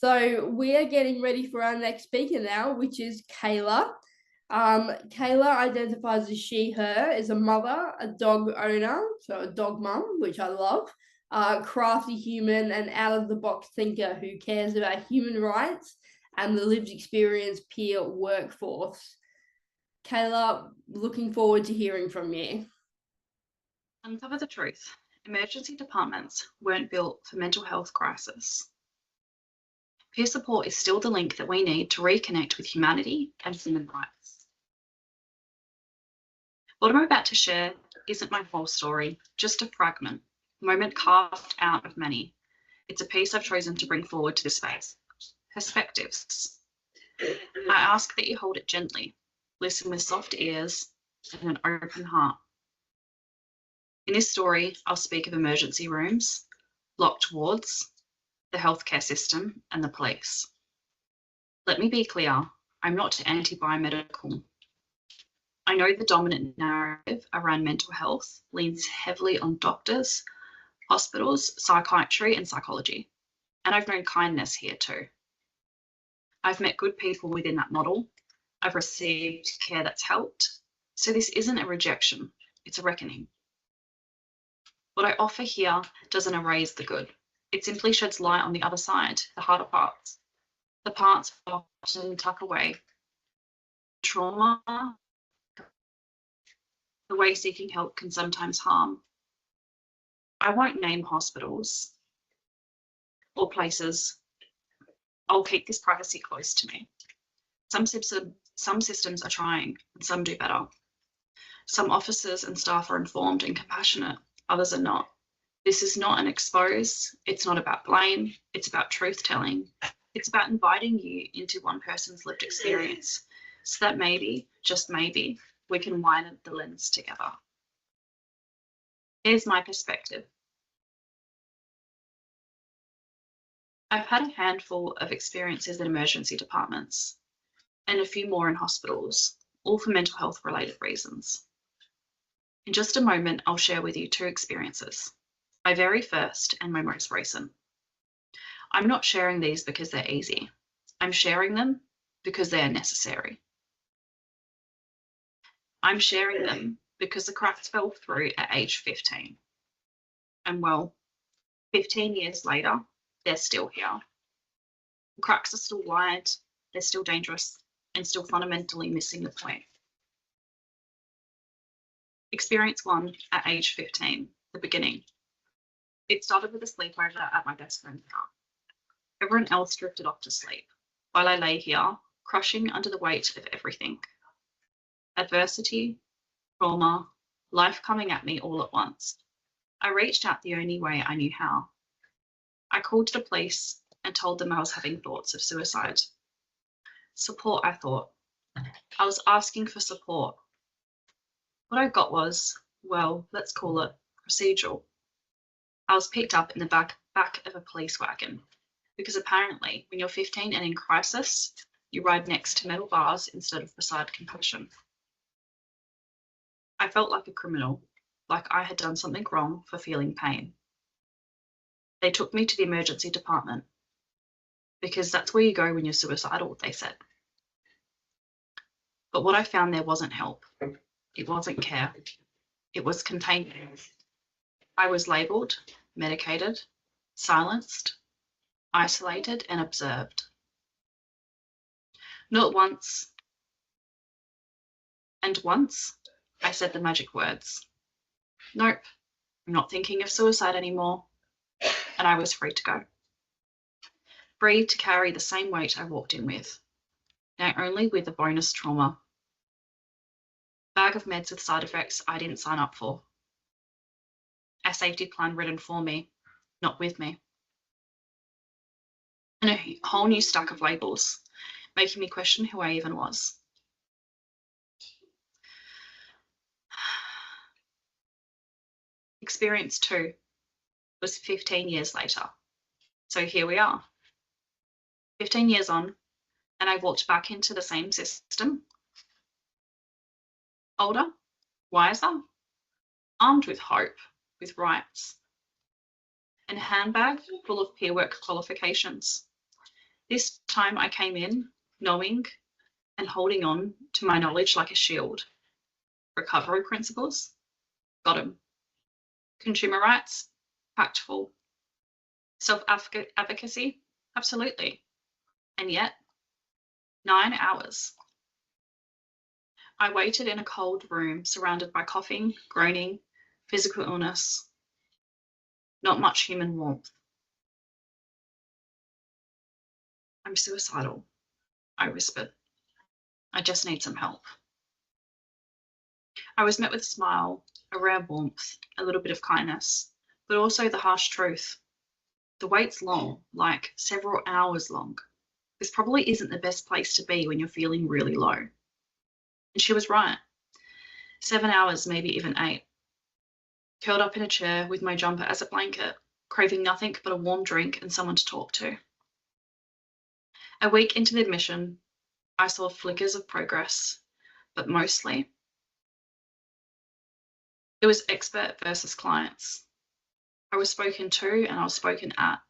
So we are getting ready for our next speaker now, which is Kayla. Kayla identifies as she, her, is a mother, a dog owner, so a dog mum, which I love, crafty human and out-of-the-box thinker who cares about human rights and the lived experience peer workforce. Kayla, looking forward to hearing from you. Uncover the truth. Emergency departments weren't built for mental health crisis. Peer support is still the link that we need to reconnect with humanity and human rights. What I'm about to share isn't my whole story, just a fragment, a moment carved out of many. It's a piece I've chosen to bring forward to this space. Perspectives. I ask that you hold it gently, listen with soft ears and an open heart. In this story, I'll speak of emergency rooms, locked wards, the healthcare system, and the police. Let me be clear, I'm not anti-biomedical. I know the dominant narrative around mental health leans heavily on doctors, hospitals, psychiatry, and psychology. And I've known kindness here too. I've met good people within that model. I've received care that's helped. So this isn't a rejection, it's a reckoning. What I offer here doesn't erase the good. It simply sheds light on the other side, the harder parts. The parts often tuck away. Trauma, the way seeking help can sometimes harm. I won't name hospitals or places. I'll keep this privacy close to me. Some systems are trying and some do better. Some officers and staff are informed and compassionate, others are not. This is not an expose. It's not about blame. It's about truth telling. It's about inviting you into one person's lived experience so that maybe, just maybe, we can widen the lens together. Here's my perspective. I've had a handful of experiences in emergency departments and a few more in hospitals, all for mental health related reasons. In just a moment, I'll share with you two experiences, my very first and my most recent. I'm not sharing these because they're easy. I'm sharing them because they are necessary. I'm sharing them because the cracks fell through at age 15. And well, 15 years later, they're still here. The cracks are still wide, they're still dangerous, and still fundamentally missing the point. Experience one at age 15, the beginning. It started with a sleepover at my best friend's house. Everyone else drifted off to sleep, while I lay here, crushing under the weight of everything. Adversity, trauma, life coming at me all at once. I reached out the only way I knew how. I called the police and told them I was having thoughts of suicide. Support, I thought. I was asking for support. What I got was, well, let's call it procedural. I was picked up in the back of a police wagon because apparently when you're 15 and in crisis, you ride next to metal bars instead of beside compassion. I felt like a criminal, like I had done something wrong for feeling pain. They took me to the emergency department because that's where you go when you're suicidal, they said. But what I found there wasn't help. It wasn't care. It was containment. I was labelled, medicated, silenced, isolated, and observed. Not once. And once, I said the magic words. Nope, I'm not thinking of suicide anymore. And I was free to go. Free to carry the same weight I walked in with, now only with a bonus trauma. Bag of meds with side effects I didn't sign up for. A safety plan written for me, not with me. And a whole new stack of labels, making me question who I even was. Experience 2 was 15 years later. So here we are, 15 years on, and I walked back into the same system. Older, wiser, armed with hope, with rights, and a handbag full of peer work qualifications. This time I came in knowing and holding on to my knowledge like a shield. Recovery principles, got 'em. Consumer rights, practical. Self-advocacy, absolutely. And yet, 9 hours. I waited in a cold room surrounded by coughing, groaning, physical illness, not much human warmth. I'm suicidal, I whispered. I just need some help. I was met with a smile, a rare warmth, a little bit of kindness, but also the harsh truth. The wait's long, like several hours long. This probably isn't the best place to be when you're feeling really low. And she was right. 7 hours, maybe even 8. Curled up in a chair with my jumper as a blanket, craving nothing but a warm drink and someone to talk to. A week into the admission, I saw flickers of progress, but mostly it was expert versus clients. I was spoken to and I was spoken at.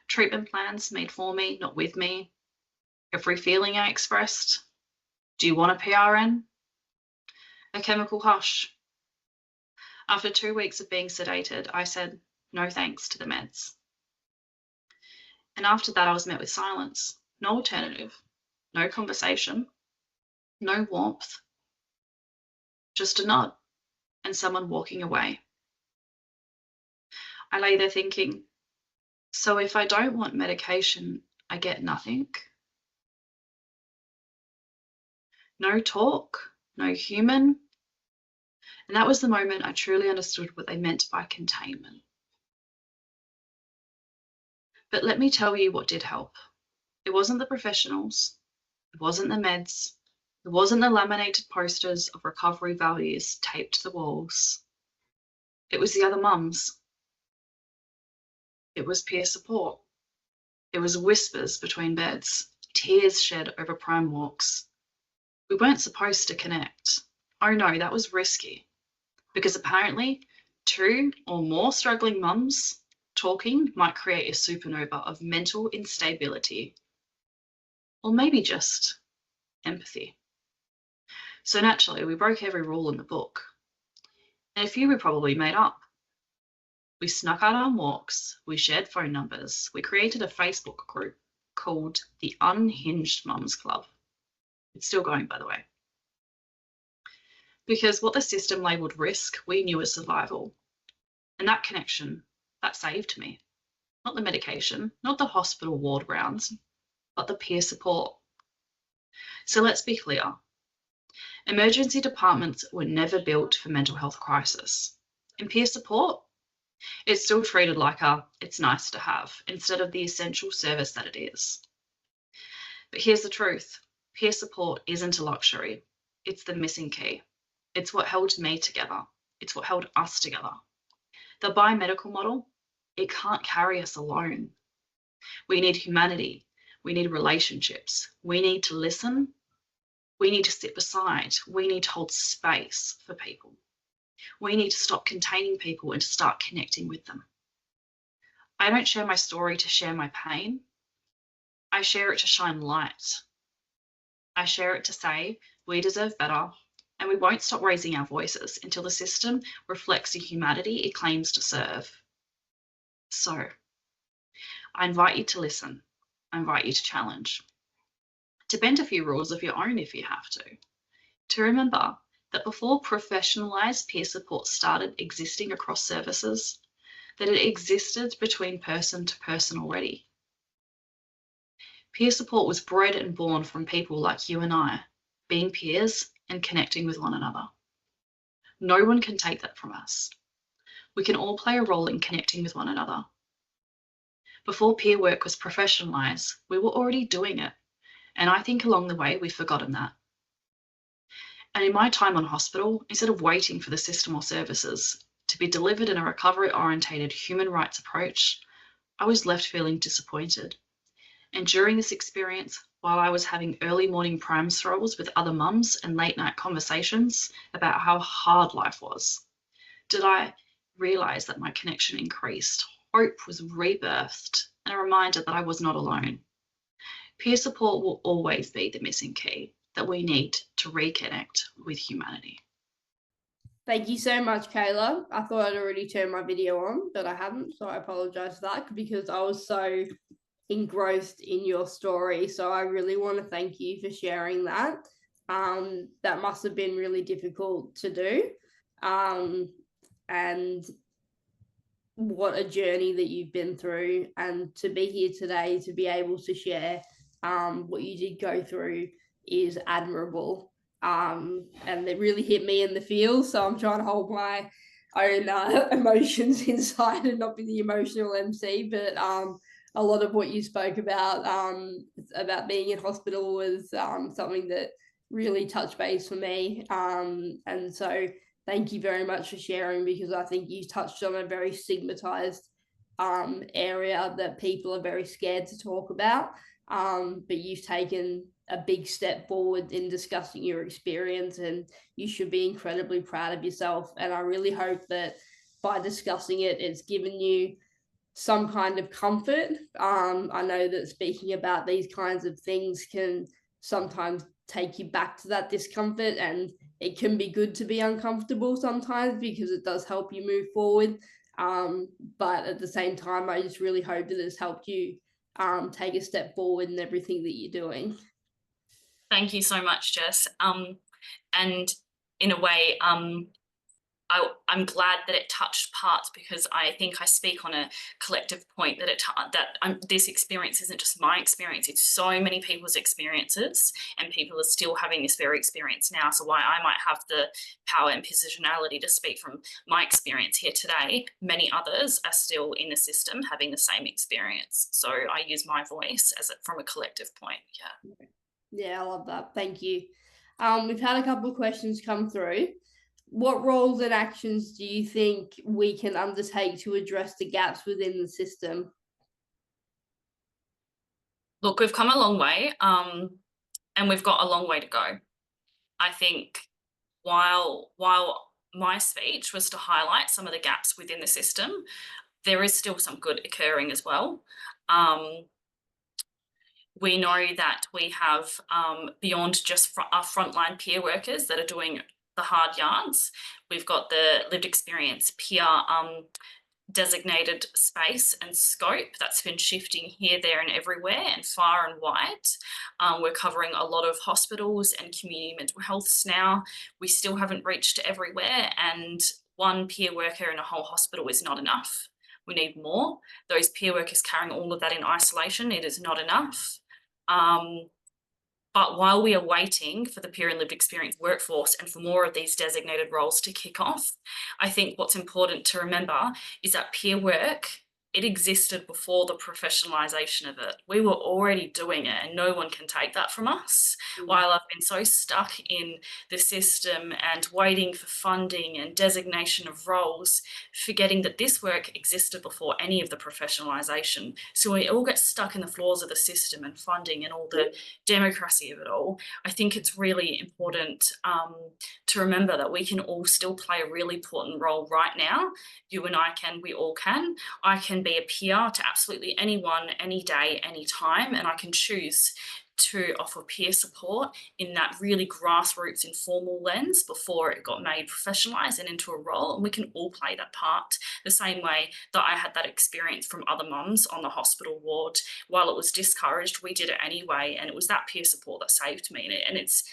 Treatment plans made for me, not with me. Every feeling I expressed. Do you want a PRN? A chemical hush. After 2 weeks of being sedated, I said no thanks to the meds. And after that, I was met with silence. No alternative, no conversation, no warmth, just a nod and someone walking away. I lay there thinking, so if I don't want medication, I get nothing? No talk, no human. And that was the moment I truly understood what they meant by containment. But let me tell you what did help. It wasn't the professionals, it wasn't the meds, it wasn't the laminated posters of recovery values taped to the walls. It was the other mums. It was peer support. It was whispers between beds, tears shed over prime walks. We weren't supposed to connect. Oh no, that was risky. Because apparently 2 or more struggling mums talking might create a supernova of mental instability. Or maybe just empathy. So naturally, we broke every rule in the book. And a few we probably made up. We snuck out on walks, we shared phone numbers, we created a Facebook group called the Unhinged Mums Club. It's still going, by the way. Because what the system labelled risk, we knew as survival. And that connection, that saved me. Not the medication, not the hospital ward rounds, but the peer support. So let's be clear. Emergency departments were never built for mental health crisis. And peer support, it's still treated like it's nice to have instead of the essential service that it is. But here's the truth. Peer support isn't a luxury. It's the missing key. It's what held me together. It's what held us together. The biomedical model, it can't carry us alone. We need humanity. We need relationships. We need to listen. We need to sit beside. We need to hold space for people. We need to stop containing people and to start connecting with them. I don't share my story to share my pain. I share it to shine light. I share it to say we deserve better and we won't stop raising our voices until the system reflects the humanity it claims to serve. So, I invite you to listen. I invite you to challenge. To bend a few rules of your own if you have to. To remember that before professionalised peer support started existing across services, that it existed between person to person already. Peer support was bred and born from people like you and I, being peers and connecting with one another. No one can take that from us. We can all play a role in connecting with one another. Before peer work was professionalised, we were already doing it, and I think along the way we've forgotten that. And in my time on hospital, instead of waiting for the system or services to be delivered in a recovery-orientated human rights approach, I was left feeling disappointed. And during this experience, while I was having early morning prime strolls with other mums and late night conversations about how hard life was, did I realise that my connection increased, hope was rebirthed, and a reminder that I was not alone. Peer support will always be the missing key that we need to reconnect with humanity. Thank you so much, Kayla. I thought I'd already turned my video on, but I hadn't, so I apologize for that because I was so engrossed in your story. So I really want to thank you for sharing that. That must have been really difficult to do. And what a journey that you've been through, and to be here today to be able to share what you did go through is admirable. And it really hit me in the feels, so I'm trying to hold my own emotions inside and not be the emotional MC. But a lot of what you spoke about being in hospital was something that really touched base for me. And so thank you very much for sharing, because I think you touched on a very stigmatized area that people are very scared to talk about. But you've taken a big step forward in discussing your experience, and you should be incredibly proud of yourself. And I really hope that by discussing it, it's given you some kind of comfort. I know that speaking about these kinds of things can sometimes take you back to that discomfort, and it can be good to be uncomfortable sometimes because it does help you move forward. But at the same time, I just really hope that it's helped you take a step forward in everything that you're doing. Thank you so much, Jess. And in a way, I'm glad that it touched parts, because I think I speak on a collective point that this experience isn't just my experience, it's so many people's experiences, and people are still having this very experience now. So while I might have the power and positionality to speak from my experience here today, many others are still in the system having the same experience. So I use my voice from a collective point. Yeah, I love that. Thank you. We've had a couple of questions come through. What roles and actions do you think we can undertake to address the gaps within the system? Look, we've come a long way, and we've got a long way to go. I think while my speech was to highlight some of the gaps within the system, there is still some good occurring as well. We know that we have, beyond just our frontline peer workers that are doing the hard yards, we've got the lived experience peer designated space and scope that's been shifting here, there and everywhere and far and wide. We're covering a lot of hospitals and community mental healths now. We still haven't reached everywhere, and one peer worker in a whole hospital is not enough. We need more. Those peer workers carrying all of that in isolation, it is not enough. But while we are waiting for the peer and lived experience workforce and for more of these designated roles to kick off, I think what's important to remember is that peer work, it existed before the professionalisation of it. We were already doing it, and no one can take that from us. While I've been so stuck in the system and waiting for funding and designation of roles, forgetting that this work existed before any of the professionalisation. So we all get stuck in the flaws of the system and funding and all the democracy of it all. I think it's really important to remember that we can all still play a really important role right now. You and I can, we all can. I can be a peer to absolutely anyone, any day, any time, and I can choose to offer peer support in that really grassroots informal lens before it got made professionalised and into a role. And we can all play that part the same way that I had that experience from other mums on the hospital ward. While it was discouraged, we did it anyway, and it was that peer support that saved me. And it's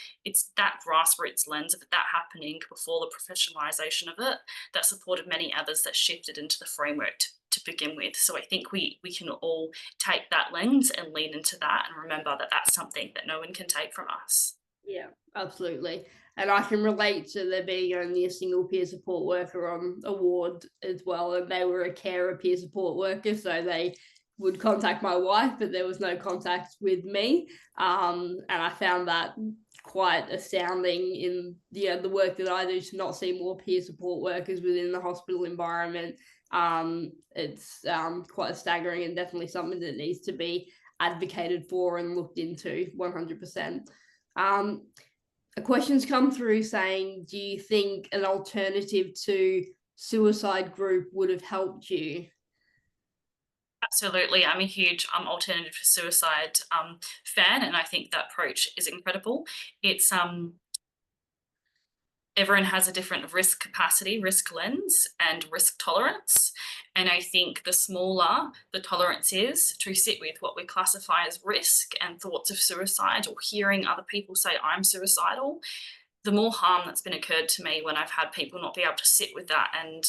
that grassroots lens of that happening before the professionalisation of it that supported many others that shifted into the framework to begin with. So I think we can all take that lens and lean into that and remember that that's something that no one can take from us. Yeah, absolutely. And I can relate to there being only a single peer support worker on a ward as well, and they were a carer peer support worker, so they would contact my wife, but there was no contact with me. And I found that quite astounding in the work that I do, to not see more peer support workers within the hospital environment. It's quite staggering, and definitely something that needs to be advocated for and looked into 100%. A question's come through saying, do you think an alternative to suicide group would have helped you? Absolutely. I'm a huge alternative to suicide fan, and I think that approach is incredible. It's everyone has a different risk capacity, risk lens, and risk tolerance. And I think the smaller the tolerance is to sit with what we classify as risk and thoughts of suicide, or hearing other people say, I'm suicidal, the more harm that's been occurred to me when I've had people not be able to sit with that, and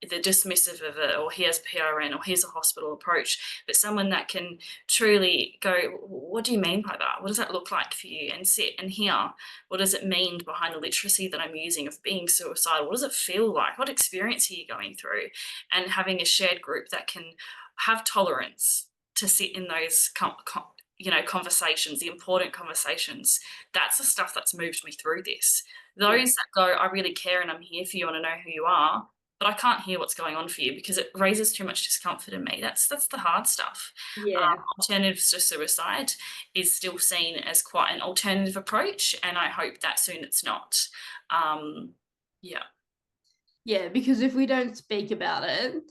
they're dismissive of it, or here's PRN, or here's a hospital approach, but someone that can truly go, what do you mean by that? What does that look like for you? And sit and hear, what does it mean behind the literacy that I'm using of being suicidal? What does it feel like? What experience are you going through? And having a shared group that can have tolerance to sit in those conversations, the important conversations. That's the stuff that's moved me through this. Those that go, I really care and I'm here for you and I know who you are, but I can't hear what's going on for you because it raises too much discomfort in me. That's the hard stuff. Yeah. Alternatives to suicide is still seen as quite an alternative approach, and I hope that soon it's not. Yeah, because if we don't speak about it,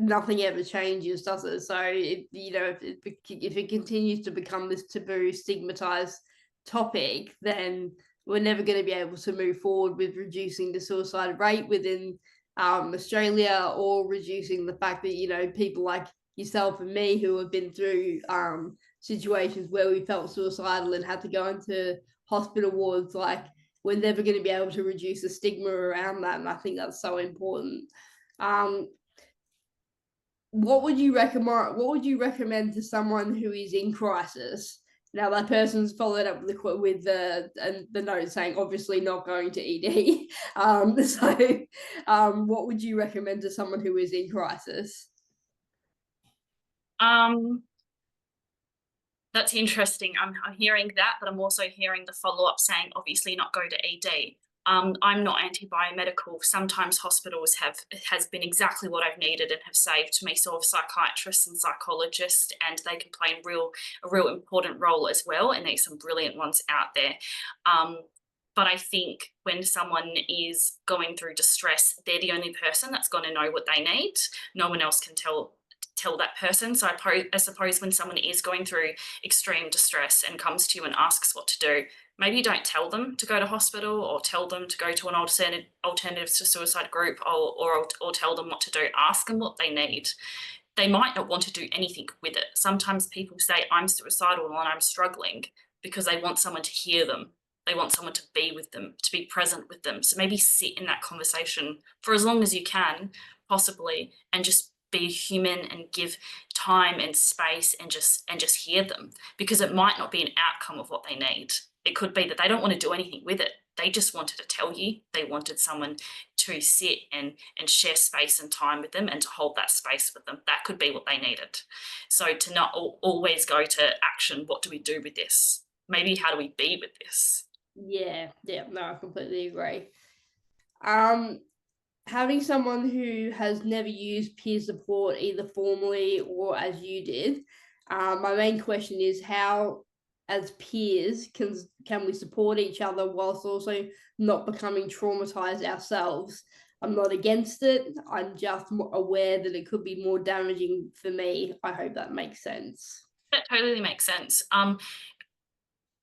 nothing ever changes, does it? So if it continues to become this taboo, stigmatized topic, then we're never going to be able to move forward with reducing the suicide rate within Australia, or reducing the fact that people like yourself and me who have been through situations where we felt suicidal and had to go into hospital wards. Like, we're never going to be able to reduce the stigma around that, and I think that's so important. What would you recommend to someone who is in crisis? Now, that person's followed up with the note saying obviously not going to ED. What would you recommend to someone who is in crisis? That's interesting. I'm hearing that, but I'm also hearing the follow-up saying obviously not go to ED. I'm not anti-biomedical. Sometimes hospitals has been exactly what I've needed and have saved me. So have psychiatrists and psychologists, and they can play a real important role as well. And there's some brilliant ones out there. But I think when someone is going through distress, they're the only person that's going to know what they need. No one else can tell that person. So I suppose when someone is going through extreme distress and comes to you and asks what to do, maybe don't tell them to go to hospital, or tell them to go to an alternatives to suicide group, or tell them what to do. Ask them what they need. They might not want to do anything with it. Sometimes people say, I'm suicidal and I'm struggling, because they want someone to hear them. They want someone to be with them, to be present with them. So maybe sit in that conversation for as long as you can, possibly, and just be human and give time and space, and just hear them, because it might not be an outcome of what they need. It could be that they don't want to do anything with it. They just wanted to tell you. They wanted someone to sit and share space and time with them, and to hold that space with them. That could be what they needed. So to not always go to action, what do we do with this? Maybe how do we be with this? Yeah, no, I completely agree. Having someone who has never used peer support, either formally or as you did, my main question is, how, as peers, can we support each other whilst also not becoming traumatized ourselves? I'm not against it. I'm just aware that it could be more damaging for me. I hope that makes sense. That totally makes sense.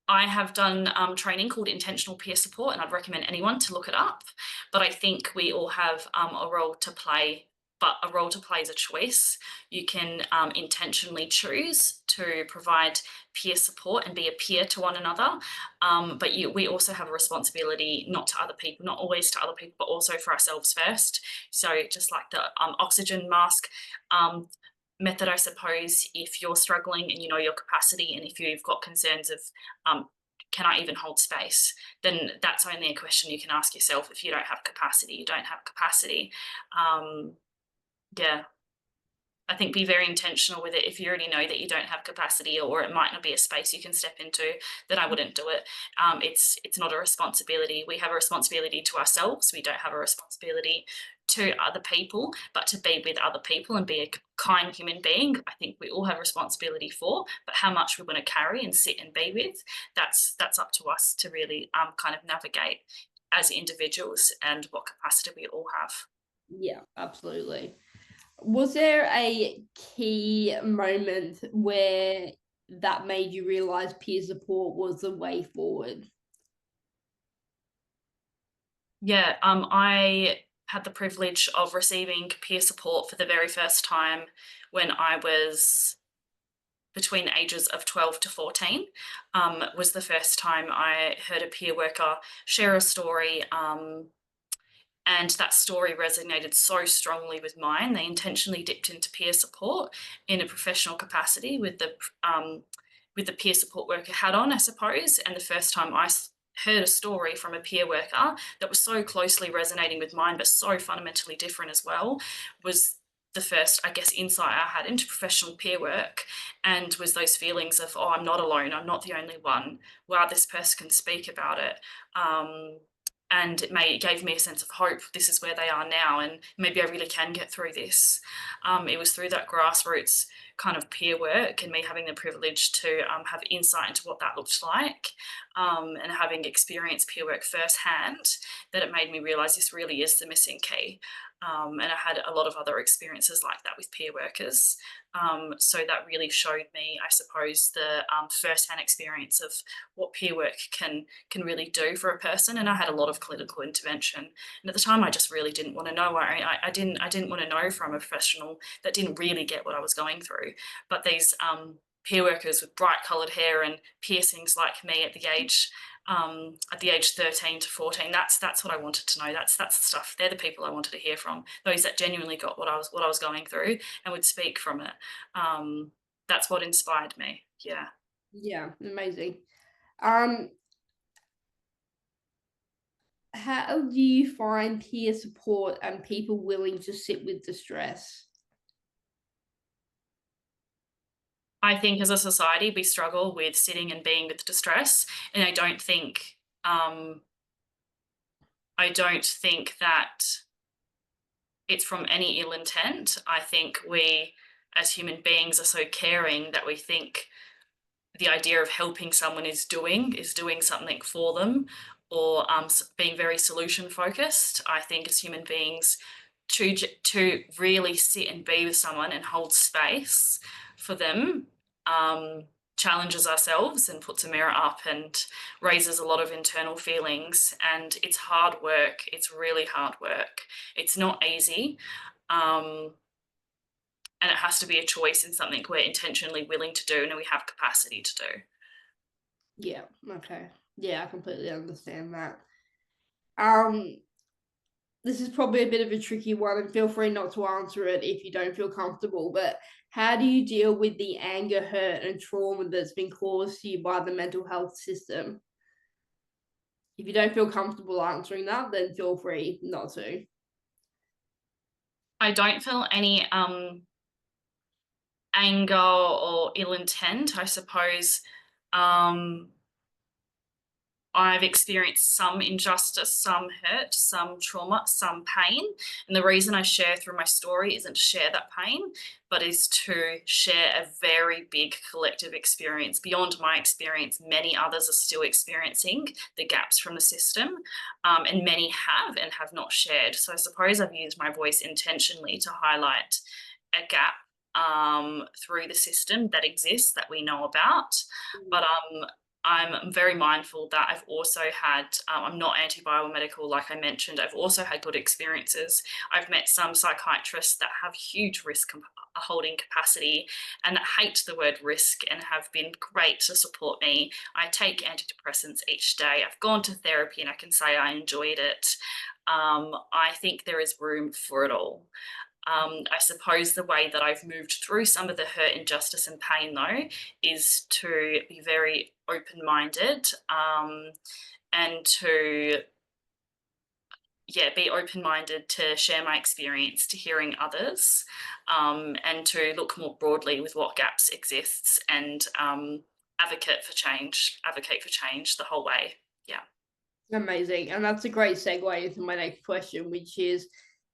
I have done training called intentional peer support, and I'd recommend anyone to look it up. But I think we all have a role to play, but a role to play is a choice. You can intentionally choose to provide peer support and be a peer to one another. But we also have a responsibility, not to other people, not always to other people, but also for ourselves first. So just like the oxygen mask method, I suppose, if you're struggling and you know your capacity, and if you've got concerns of can I even hold space, then that's only a question you can ask yourself. If you don't have capacity, you don't have capacity. I think be very intentional with it. If you already know that you don't have capacity, or it might not be a space you can step into, then I wouldn't do it. It's not a responsibility. We have a responsibility to ourselves. We don't have a responsibility to other people, but to be with other people and be a kind human being, I think we all have responsibility for. But how much we want to carry and sit and be with, that's up to us to really kind of navigate as individuals, and what capacity we all have. Yeah, absolutely. Was there a key moment where that made you realize peer support was the way forward? Yeah, I had the privilege of receiving peer support for the very first time when I was between the ages of 12 to 14. Was the first time I heard a peer worker share a story, and that story resonated so strongly with mine. They intentionally dipped into peer support in a professional capacity with the peer support worker hat on, I suppose. And the first time I heard a story from a peer worker that was so closely resonating with mine, but so fundamentally different as well, was the first, I guess, insight I had into professional peer work, and was those feelings of, oh, I'm not alone, I'm not the only one. Wow, this person can speak about it. And it gave me a sense of hope. This is where they are now, and maybe I really can get through this. It was through that grassroots kind of peer work and me having the privilege to have insight into what that looked like, and having experienced peer work firsthand, that it made me realise this really is the missing key. And I had a lot of other experiences like that with peer workers. So that really showed me, I suppose, the first-hand experience of what peer work can really do for a person. And I had a lot of clinical intervention, and at the time I just really didn't want to know. I didn't want to know from a professional that didn't really get what I was going through. But these peer workers with bright coloured hair and piercings like me at the age 13 to 14, that's what I wanted to know. That's the stuff. They're the people I wanted to hear from. Those that genuinely got what I was going through and would speak from it. That's what inspired me. Yeah. Yeah, amazing. How do you find peer support and people willing to sit with the stress? I think as a society we struggle with sitting and being with distress, and I don't think that it's from any ill intent. I think we as human beings are so caring that we think the idea of helping someone is doing something for them, or being very solution focused. I think as human beings, to really sit and be with someone and hold space for them challenges ourselves and puts a mirror up and raises a lot of internal feelings. And it's hard work. It's really hard work. It's not easy. And it has to be a choice in something we're intentionally willing to do and we have capacity to do. Yeah, okay. Yeah, I completely understand that. This is probably a bit of a tricky one, and feel free not to answer it if you don't feel comfortable, but how do you deal with the anger, hurt, and trauma that's been caused to you by the mental health system? If you don't feel comfortable answering that, then feel free not to. I don't feel any anger or ill intent. I suppose I've experienced some injustice, some hurt, some trauma, some pain. And the reason I share through my story isn't to share that pain, but is to share a very big collective experience. Beyond my experience, many others are still experiencing the gaps from the system, and many have and have not shared. So I suppose I've used my voice intentionally to highlight a gap through the system that exists that we know about. But I'm very mindful that I've also had, I'm not anti-biomedical, like I mentioned, I've also had good experiences. I've met some psychiatrists that have huge risk holding capacity and that hate the word risk and have been great to support me. I take antidepressants each day. I've gone to therapy and I can say I enjoyed it. I think there is room for it all. I suppose the way that I've moved through some of the hurt, injustice, and pain, though, is to be very open-minded, and to be open-minded to share my experience, to hearing others, and to look more broadly with what gaps exists, and advocate for change the whole way. Yeah. Amazing. And that's a great segue into my next question, which is,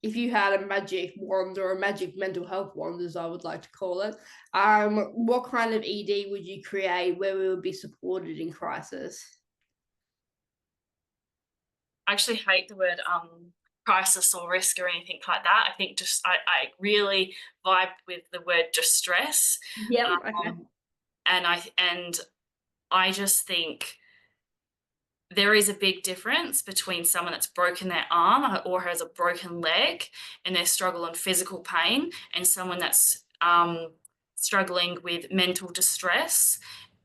if you had a magic wand or a magic mental health wand, as I would like to call it, what kind of ED would you create where we would be supported in crisis? I actually hate the word crisis or risk or anything like that. I think just I really vibed with the word distress. Yeah. Okay. And I just think there is a big difference between someone that's broken their arm or has a broken leg and they're struggling physical pain, and someone that's struggling with mental distress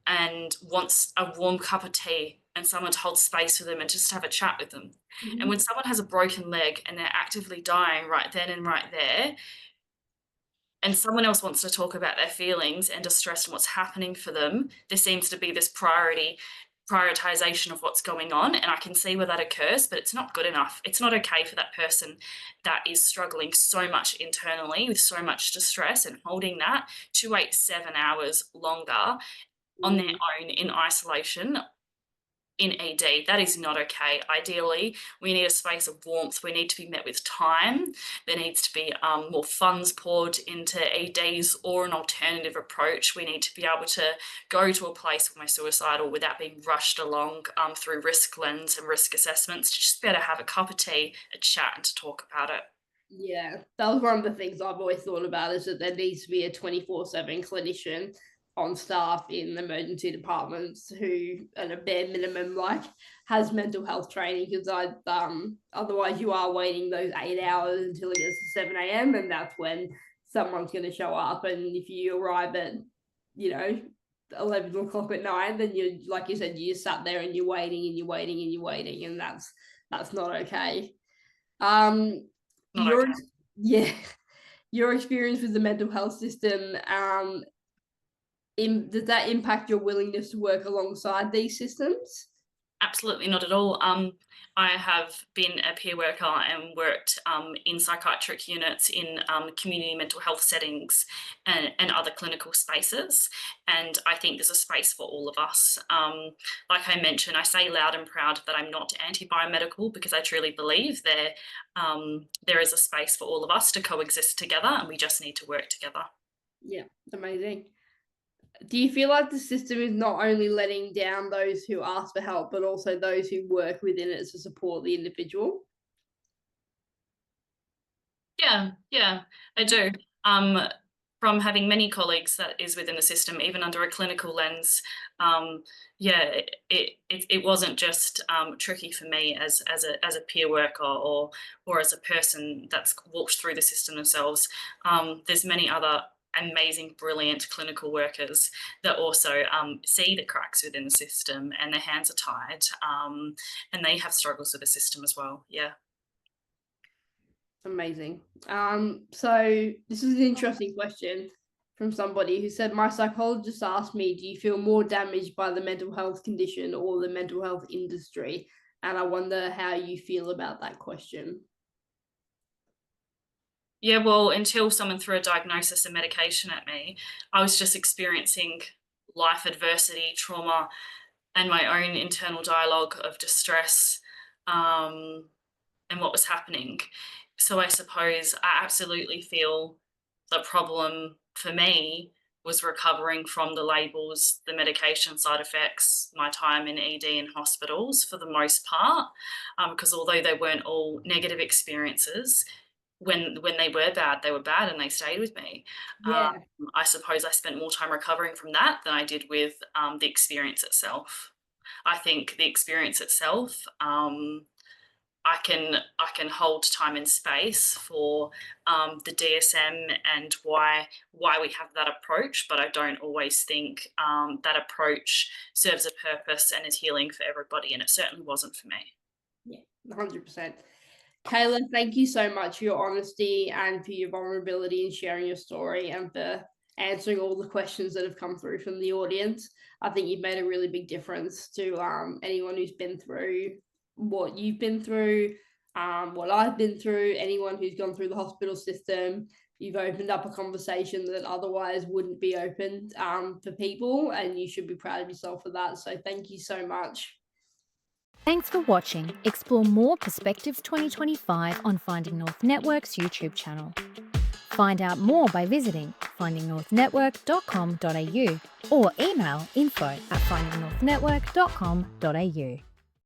and wants a warm cup of tea and someone to hold space for them and just have a chat with them. Mhm. And when someone has a broken leg and they're actively dying right then and right there, and someone else wants to talk about their feelings and distress and what's happening for them, there seems to be this prioritization of what's going on. And I can see where that occurs, but it's not good enough. It's not okay for that person that is struggling so much internally with so much distress and holding that 2, 8, 7 hours longer on their own in isolation in ED. That is not okay. Ideally, we need a space of warmth. We need to be met with time. There needs to be more funds poured into EDs or an alternative approach. We need to be able to go to a place when we're suicidal without being rushed along through risk lens and risk assessments, to just be able to have a cup of tea, a chat, and to talk about it. Yeah, that was one of the things I've always thought about, is that there needs to be a 24/7 clinician on staff in emergency departments who, at a bare minimum, like, has mental health training, because otherwise you are waiting those 8 hours until it gets to 7 a.m. and that's when someone's going to show up. And if you arrive at 11 o'clock at night, then you're, like you said, you just sat there and you're waiting and you're waiting and you're waiting, and that's not okay. Not your okay. Yeah, your experience with the mental health system, does that impact your willingness to work alongside these systems? Absolutely not at all. I have been a peer worker and worked in psychiatric units in community mental health settings and other clinical spaces. And I think there's a space for all of us. Like I mentioned, I say loud and proud that I'm not anti-biomedical, because I truly believe there is a space for all of us to coexist together, and we just need to work together. Yeah, amazing. Do you feel like the system is not only letting down those who ask for help, but also those who work within it to support the individual? Yeah, I do. From having many colleagues that is within the system, even under a clinical lens, it wasn't just tricky for me as a peer worker or as a person that's walked through the system themselves. There's many other amazing, brilliant clinical workers that also see the cracks within the system, and their hands are tied, and they have struggles with the system as well. Yeah. Amazing. So this is an interesting question from somebody who said, my psychologist asked me, do you feel more damaged by the mental health condition or the mental health industry? And I wonder how you feel about that question. Yeah, well, until someone threw a diagnosis and medication at me, I was just experiencing life adversity, trauma, and my own internal dialogue of distress, and what was happening. So I suppose I absolutely feel the problem for me was recovering from the labels, the medication side effects, my time in ED and hospitals for the most part, because although they weren't all negative experiences, when they were bad and they stayed with me. Yeah. I suppose I spent more time recovering from that than I did with the experience itself. I think the experience itself, I can hold time and space for the DSM and why we have that approach, but I don't always think that approach serves a purpose and is healing for everybody, and it certainly wasn't for me. Yeah, 100%. Kayla, thank you so much for your honesty and for your vulnerability in sharing your story and for answering all the questions that have come through from the audience. I think you've made a really big difference to anyone who's been through what you've been through, what I've been through, anyone who's gone through the hospital system. You've opened up a conversation that otherwise wouldn't be opened for people, and you should be proud of yourself for that. So thank you so much. Thanks for watching. Explore more Perspectives 2025 on Finding North Network's YouTube channel. Find out more by visiting findingnorthnetwork.com.au or email info@findingnorthnetwork.com.au.